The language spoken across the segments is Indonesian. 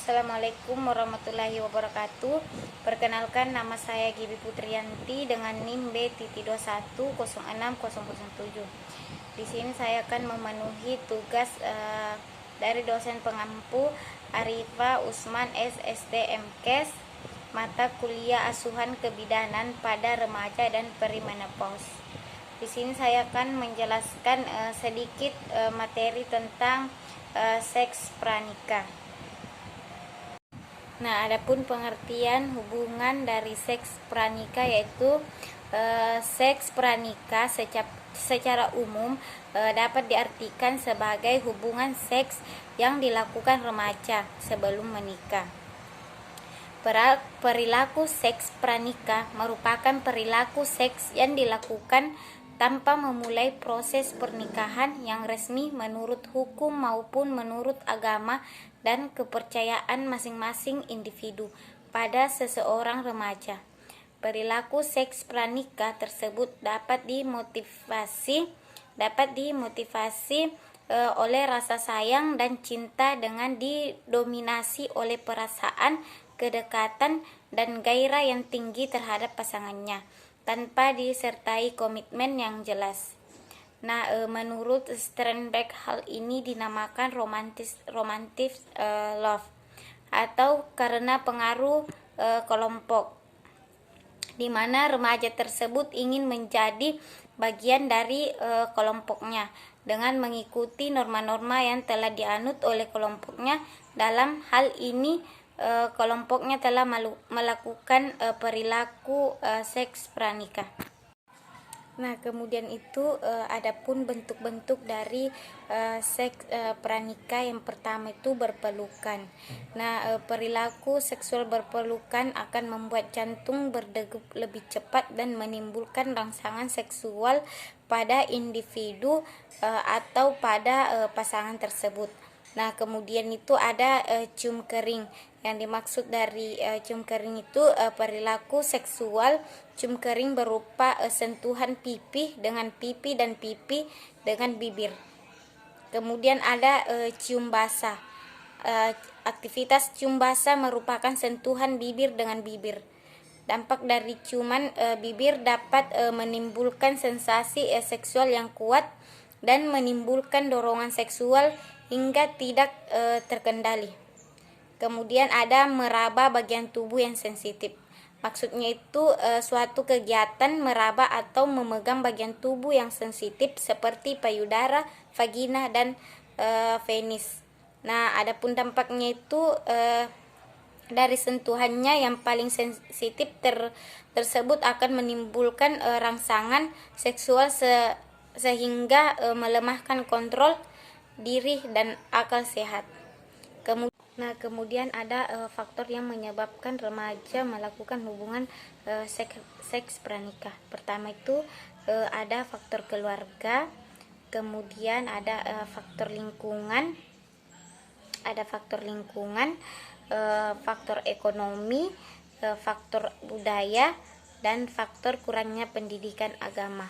Assalamualaikum warahmatullahi wabarakatuh. Perkenalkan, nama saya Gibi Putriyanti dengan NIM B.21060007. Di sini saya akan memenuhi tugas dari dosen pengampu Arifa Usman SST MKes, mata kuliah asuhan kebidanan pada remaja dan perimenopause. Di sini saya akan menjelaskan sedikit materi tentang seks pranikah. Nah, adapun pengertian hubungan dari seks pranikah yaitu seks pranikah secara umum dapat diartikan sebagai hubungan seks yang dilakukan remaja sebelum menikah. Perilaku seks pranikah merupakan perilaku seks yang dilakukan tanpa memulai proses pernikahan yang resmi menurut hukum maupun menurut agama dan kepercayaan masing-masing individu pada seseorang remaja. Perilaku seks pranikah tersebut dapat dimotivasi oleh rasa sayang dan cinta dengan didominasi oleh perasaan kedekatan dan gairah yang tinggi terhadap pasangannya tanpa disertai komitmen yang jelas. Nah, menurut Sternberg hal ini dinamakan romantic love atau karena pengaruh kelompok, di mana remaja tersebut ingin menjadi bagian dari kelompoknya dengan mengikuti norma-norma yang telah dianut oleh kelompoknya. Dalam hal ini kelompoknya telah melakukan perilaku seks pranikah. Nah, kemudian itu adapun bentuk-bentuk dari seks pranikah. Yang pertama itu berpelukan. Nah, perilaku seksual berpelukan akan membuat jantung berdegup lebih cepat dan menimbulkan rangsangan seksual pada individu atau pada pasangan tersebut. Nah, kemudian itu ada cium kering. Yang dimaksud dari cium kering itu perilaku seksual cium kering berupa sentuhan pipi dengan pipi dan pipi dengan bibir. Kemudian ada cium basah. Aktivitas cium basah merupakan sentuhan bibir dengan bibir. Dampak dari ciuman bibir dapat menimbulkan sensasi seksual yang kuat dan menimbulkan dorongan seksual hingga tidak terkendali. Kemudian ada meraba bagian tubuh yang sensitif. Maksudnya itu suatu kegiatan meraba atau memegang bagian tubuh yang sensitif seperti payudara, vagina, dan penis. Nah, adapun dampaknya itu dari sentuhannya yang paling sensitif tersebut akan menimbulkan rangsangan seksual sehingga melemahkan kontrol diri dan akal sehat. Kemudian ada faktor yang menyebabkan remaja melakukan hubungan seks pranikah. Pertama itu ada faktor keluarga, kemudian ada faktor lingkungan, faktor ekonomi, faktor budaya, dan faktor kurangnya pendidikan agama.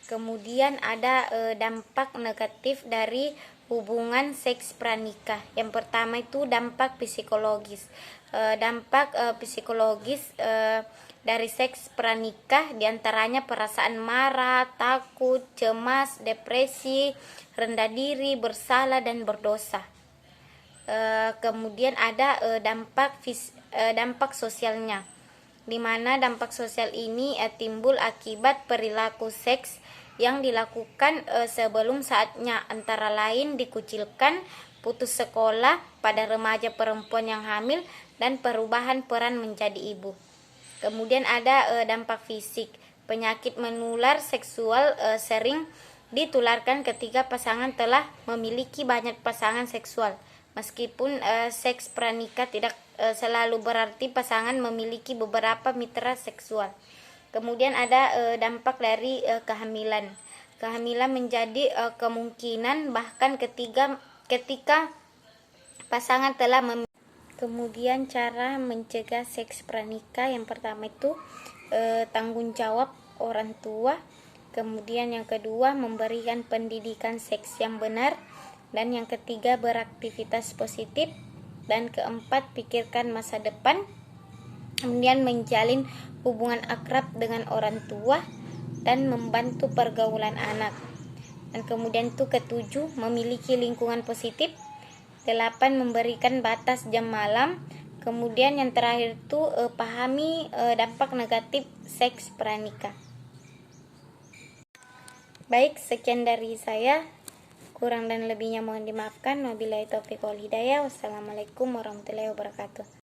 Kemudian ada dampak negatif dari hubungan seks pranikah. Yang pertama itu dampak psikologis. Dampak psikologis dari seks pranikah diantaranya perasaan marah, takut, cemas, depresi, rendah diri, bersalah, dan berdosa. Kemudian ada dampak sosialnya, di mana dampak sosial ini timbul akibat perilaku seks yang dilakukan sebelum saatnya, antara lain dikucilkan, putus sekolah pada remaja perempuan yang hamil, dan perubahan peran menjadi ibu. Kemudian ada dampak fisik. Penyakit menular seksual sering ditularkan ketika pasangan telah memiliki banyak pasangan seksual. Meskipun seks pranikah tidak selalu berarti pasangan memiliki beberapa mitra seksual. Kemudian ada dampak dari kehamilan. Kehamilan menjadi kemungkinan bahkan ketika pasangan telah memiliki. Kemudian cara mencegah seks pranikah, yang pertama itu tanggung jawab orang tua. Kemudian yang kedua, memberikan pendidikan seks yang benar. Dan yang ketiga, beraktivitas positif. Dan keempat, pikirkan masa depan. Kemudian menjalin hubungan akrab dengan orang tua dan membantu pergaulan anak. Dan kemudian itu ketujuh, memiliki lingkungan positif. 8, memberikan batas jam malam. Kemudian yang terakhir itu pahami dampak negatif seks pranikah. Baik, sekian dari saya. Kurang dan lebihnya mohon dimaafkan. Wabillahi taufiq wal hidayah. Wassalamualaikum warahmatullahi wabarakatuh.